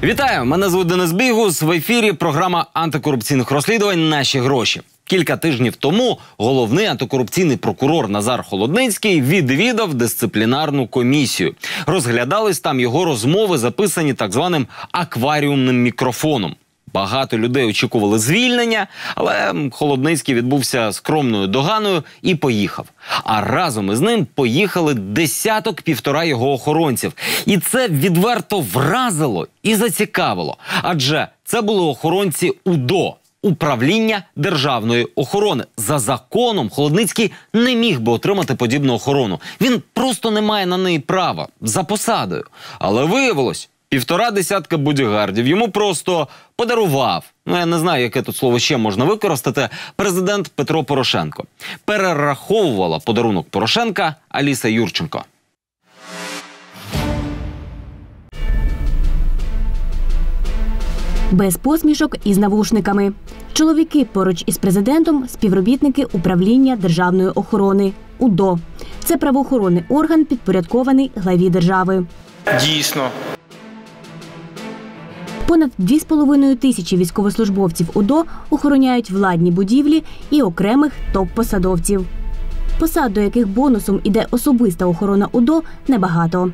Вітаю! Мене звуть Денис Бігус. В ефірі програма антикорупційних розслідувань «Наші гроші». Кілька тижнів тому головний антикорупційний прокурор Назар Холодницький відвідав дисциплінарну комісію. Розглядались там його розмови, записані так званим акваріумним мікрофоном. Багато людей очікували звільнення, але Холодницький відбувся скромною доганою і поїхав. А разом із ним поїхали десяток-півтора його охоронців. І це відверто вразило і зацікавило. Адже це були охоронці УДО – Управління державної охорони. За законом Холодницький не міг би отримати подібну охорону. Він просто не має на неї права, за посадою. Але виявилось, 1,5 десятка бодігардів йому просто подарував, я не знаю, яке тут слово ще можна використати, президент Петро Порошенко. Перераховувала подарунок Порошенка Аліса Юрченко. Без посмішок і з навушниками. Чоловіки поруч із президентом – співробітники Управління державної охорони – УДО. Це правоохоронний орган, підпорядкований главі держави. Дійсно. Понад 2,5 тисячі військовослужбовців УДО охороняють владні будівлі і окремих топ-посадовців. Посад, до яких бонусом іде особиста охорона УДО, небагато.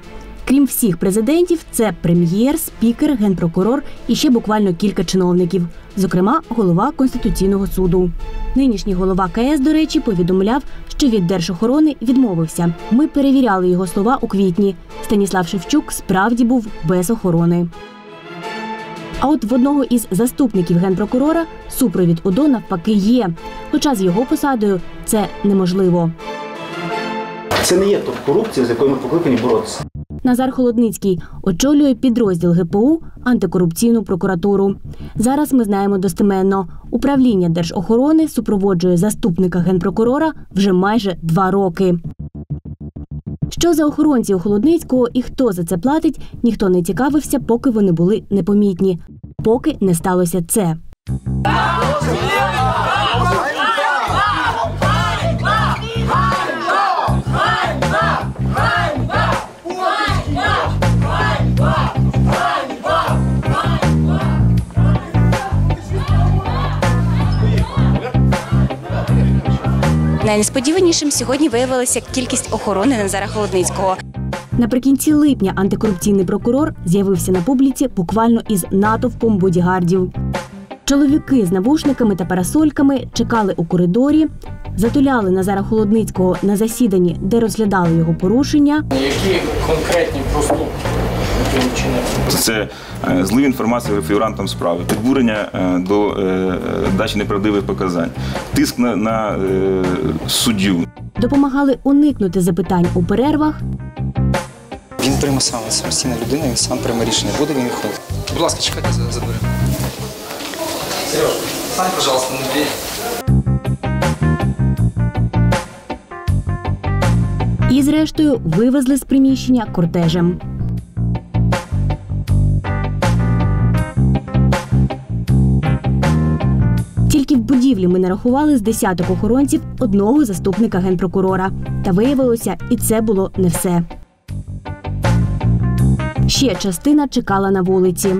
Крім всіх президентів, це прем'єр, спікер, генпрокурор і ще буквально кілька чиновників. Зокрема, голова Конституційного суду. Нинішній голова КС, до речі, повідомляв, що від держохорони відмовився. Ми перевіряли його слова у квітні. Станіслав Шевчук справді був без охорони. А от в одного із заступників генпрокурора супровід УДО навпаки є. Хоча з його посадою це неможливо. Це не є топ-корупція, з якою ми покликані боротися. Назар Холодницький очолює підрозділ ГПУ «Антикорупційну прокуратуру». Зараз ми знаємо достеменно. Управління держохорони супроводжує заступника генпрокурора вже майже 2 роки. Що за охоронці у Холодницького і хто за це платить, ніхто не цікавився, поки вони були непомітні. Поки не сталося це. Найнесподіванішим сьогодні виявилася кількість охорони Назара Холодницького. Наприкінці липня антикорупційний прокурор з'явився на публіці буквально із натовпом бодігардів. Чоловіки з навушниками та парасольками чекали у коридорі, затуляли Назара Холодницького на засіданні, де розглядали його порушення. Які конкретні проступки він вчинив? Це злив інформацію фігурантам справи, підбурення до дачі неправдивих показань, тиск на суддю. Допомагали уникнути запитань у перервах. Він прийме сам, самостійна людина, він сам прийме рішення, буде він виходити. Будь ласка, чекайте за дверима. Сереж, стань, пожалуйста, на двері. І, зрештою, вивезли з приміщення кортежем. Тільки в будівлі ми нарахували з десяток охоронців одного заступника генпрокурора. Та виявилося, і це було не все. Ще частина чекала на вулиці.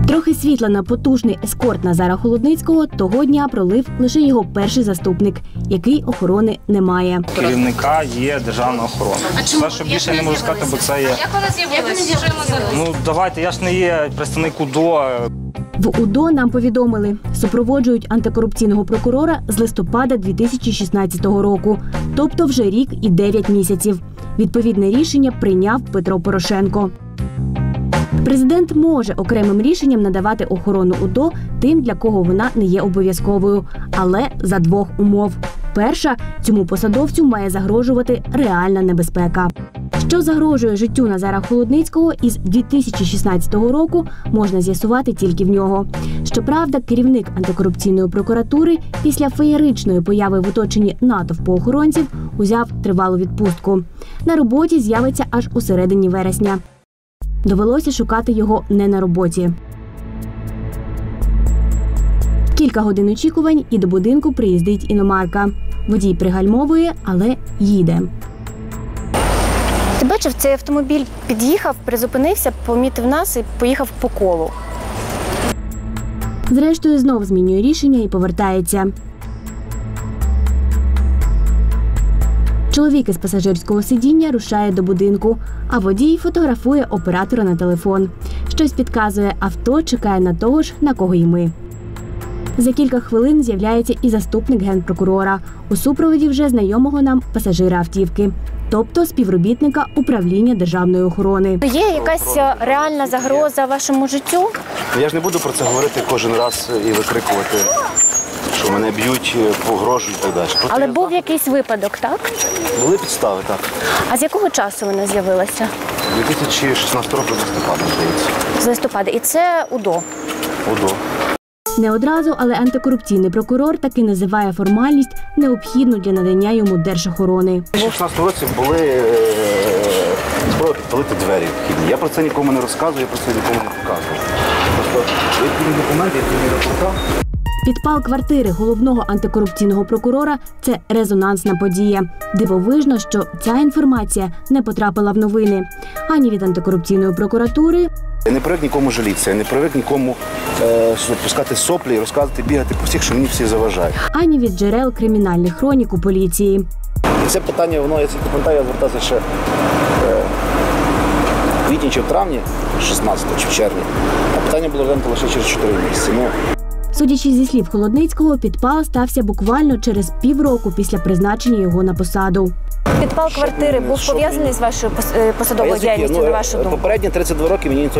Трохи світла на потужний ескорт Назара Холодницького того дня пролив лише його перший заступник, який охорони не має. Керівника є державна охорона. Все, що більше я не можу сказати, бо це є... Як вона з'явилася? Ну, давайте, я ж не є представник УДО. В УДО нам повідомили, супроводжують антикорупційного прокурора з листопада 2016 року, тобто вже рік і 9 місяців. Відповідне рішення прийняв Петро Порошенко. Президент може окремим рішенням надавати охорону УДО тим, для кого вона не є обов'язковою, але за 2 умов. Перша – цьому посадовцю має загрожувати реальна небезпека. Що загрожує життю Назара Холодницького із 2016 року, можна з'ясувати тільки в нього. Щоправда, керівник антикорупційної прокуратури після феєричної появи в оточенні натовпу охоронців узяв тривалу відпустку. На роботі з'явиться аж у середині вересня. Довелося шукати його не на роботі. Кілька годин очікувань і до будинку приїздить іномарка. Водій пригальмовує, але їде. Ти бачив, цей автомобіль під'їхав, призупинився, помітив нас і поїхав по колу. Зрештою, знов змінює рішення і повертається. Чоловік із пасажирського сидіння рушає до будинку, а водій фотографує оператора на телефон. Щось підказує, авто чекає на того ж, на кого й ми. За кілька хвилин з'являється і заступник генпрокурора у супроводі вже знайомого нам пасажира автівки, тобто співробітника управління державної охорони. Є якась реальна загроза вашому життю? Я ж не буду про це говорити кожен раз і викрикувати, що мене б'ють, погрожують і так далі. Просто Але я був якийсь випадок, так? були підстави, так. А з якого часу вона з'явилася? 2016 року листопада, здається. З листопада. І це УДО. УДО. Не одразу, але антикорупційний прокурор таки називає формальність, необхідну для надання йому держохорони. У 2016 році були спроби підпалити двері вхідні. Я про це нікому не розказую, я про це нікому не показую. Просто відповідні документи, відповідні рапорта. Підпал квартири головного антикорупційного прокурора – це резонансна подія. Дивовижно, що ця інформація не потрапила в новини. Ані від антикорупційної прокуратури, Я не привик нікому жалітися, я не привик нікому пускати соплі і розказувати, бігати по всіх, що мені всі заважають. ані від джерел кримінальних хронік у поліції. І це питання, воно, я пам'ятаю, я звертався ще в квітні чи в травні, 16 чи в червні, а питання було розглянуто лише через 4 місяці. Судячи зі слів Холодницького, підпал стався буквально через півроку після призначення його на посаду. Підпал квартири був пов'язаний з вашою посадовою діяльністю, на вашу думку? Попередні 32 роки мені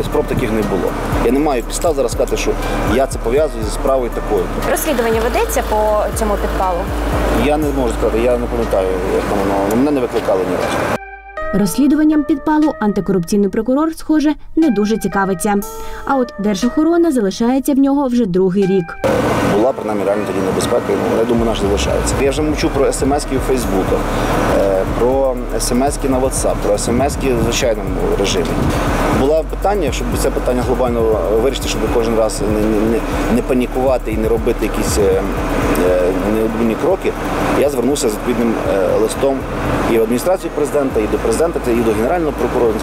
спроб таких не було. Я не маю підстав зараз сказати, що я це пов'язую зі справою такою. Розслідування ведеться по цьому підпалу? Я не можу сказати, я не пам'ятаю, як воно, мене не викликали ні разу. Розслідуванням підпалу антикорупційний прокурор, схоже, не дуже цікавиться. А от держохорона залишається в нього вже другий рік. Була, принаймні, реально тоді небезпека, я думаю, наш залишається. Я вже мовчу про смс-ки у Фейсбуках, про смс-ки на WhatsApp, про смс-ки в звичайному режимі. Було питання, щоб це питання глобально вирішити, щоб кожен раз не панікувати і не робити якісь необдумані кроки. Я звернувся з відповідним листом і в адміністрацію президента, і до президента, і до генерального прокурора.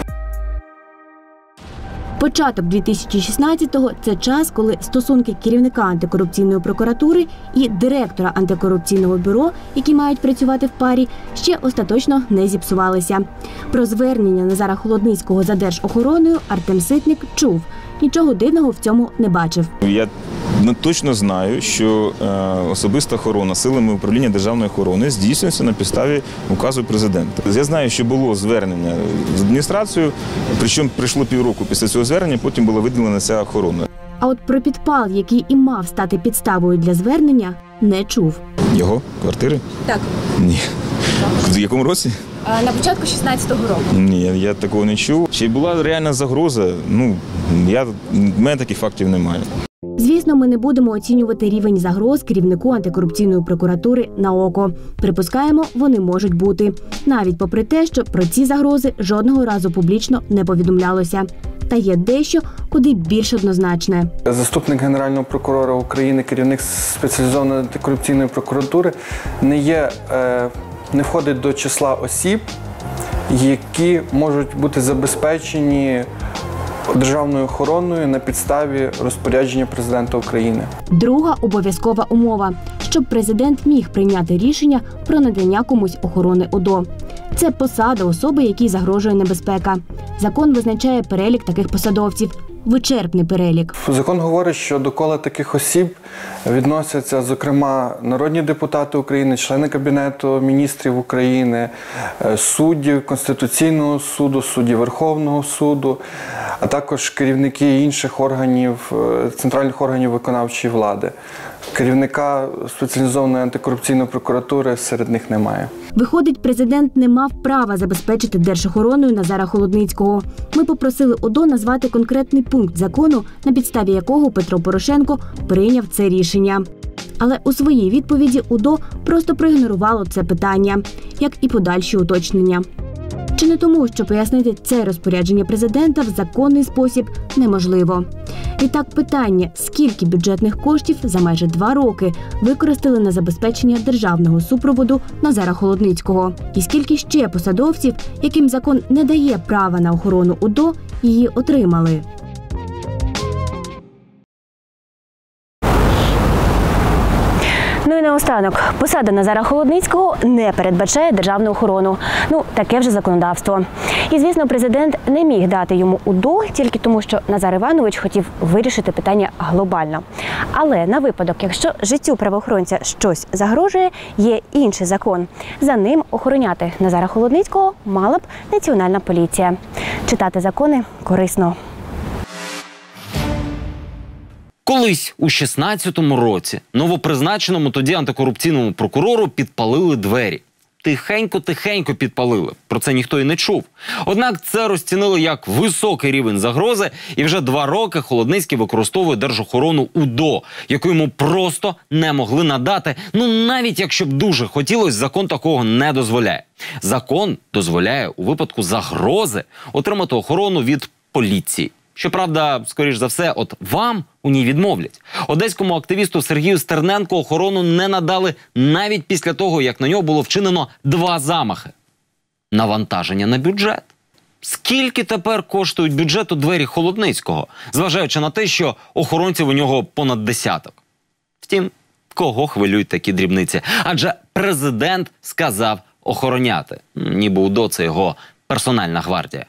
Початок 2016-го – це час, коли стосунки керівника антикорупційної прокуратури і директора антикорупційного бюро, які мають працювати в парі, ще остаточно не зіпсувалися. Про звернення Назара Холодницького за держохороною Артем Ситник чув. Нічого дивного в цьому не бачив. Я точно знаю, що особиста охорона силами управління державної охорони здійснюється на підставі указу президента. Я знаю, що було звернення з адміністрацією, причому пройшло півроку після цього звернення, потім була виділена ця охорона. А от про підпал, який і мав стати підставою для звернення, не чув. Його квартири? Так. Ні. В якому році? На початку 16-го року. Ні, я такого не чув. Чи була реальна загроза? В мене таких фактів немає. Звісно, ми не будемо оцінювати рівень загроз керівнику антикорупційної прокуратури на око. Припускаємо, вони можуть бути. Навіть попри те, що про ці загрози жодного разу публічно не повідомлялося. Та є дещо, куди більш однозначне. Заступник Генерального прокурора України, керівник спеціалізованої антикорупційної прокуратури, не входить до числа осіб, які можуть бути забезпечені державною охороною на підставі розпорядження президента України. Друга обов'язкова умова – щоб президент міг прийняти рішення про надання комусь охорони ОДО. Це посада особи, якій загрожує небезпека. Закон визначає перелік таких посадовців. Вичерпний перелік. Закон говорить, що до кола таких осіб відносяться, зокрема, народні депутати України, члени Кабінету міністрів України, судді Конституційного суду, судді Верховного суду, а також керівники інших органів, центральних органів виконавчої влади. Керівника спеціалізованої антикорупційної прокуратури серед них немає. Виходить, президент не мав права забезпечити держохороною Назара Холодницького. Ми попросили ОДО назвати конкретний пункт закону, на підставі якого Петро Порошенко прийняв це рішення. Але у своїй відповіді ОДО просто проігнорувало це питання, як і подальші уточнення. Чи не тому, що пояснити це розпорядження президента в законний спосіб неможливо. Відтак питання, скільки бюджетних коштів за майже 2 роки використали на забезпечення державного супроводу Назара Холодницького? І скільки ще посадовців, яким закон не дає права на охорону УДО, її отримали? Ну і наостанок, посада Назара Холодницького не передбачає державну охорону. Таке вже законодавство. І, звісно, президент не міг дати йому УДО тільки тому, що Назар Іванович хотів вирішити питання глобально. Але на випадок, якщо життю правоохоронця щось загрожує, є інший закон. За ним охороняти Назара Холодницького мала б Національна поліція. Читати закони корисно. Колись у 16-му році новопризначеному тоді антикорупційному прокурору підпалили двері. Тихенько-тихенько підпалили. Про це ніхто і не чув. Однак це розцінили як високий рівень загрози, і вже 2 роки Холодницький використовує держохорону УДО, яку йому просто не могли надати. Навіть якщо б дуже хотілося, закон такого не дозволяє. Закон дозволяє у випадку загрози отримати охорону від поліції. Щоправда, скоріш за все, вам у ній відмовлять. Одеському активісту Сергію Стерненку охорону не надали навіть після того, як на нього було вчинено 2 замахи. Навантаження на бюджет. Скільки тепер коштують бюджету двері Холодницького, зважаючи на те, що охоронців у нього понад 10? Втім, кого хвилюють такі дрібниці? Адже президент сказав охороняти. Ніби УДО – це його персональна гвардія.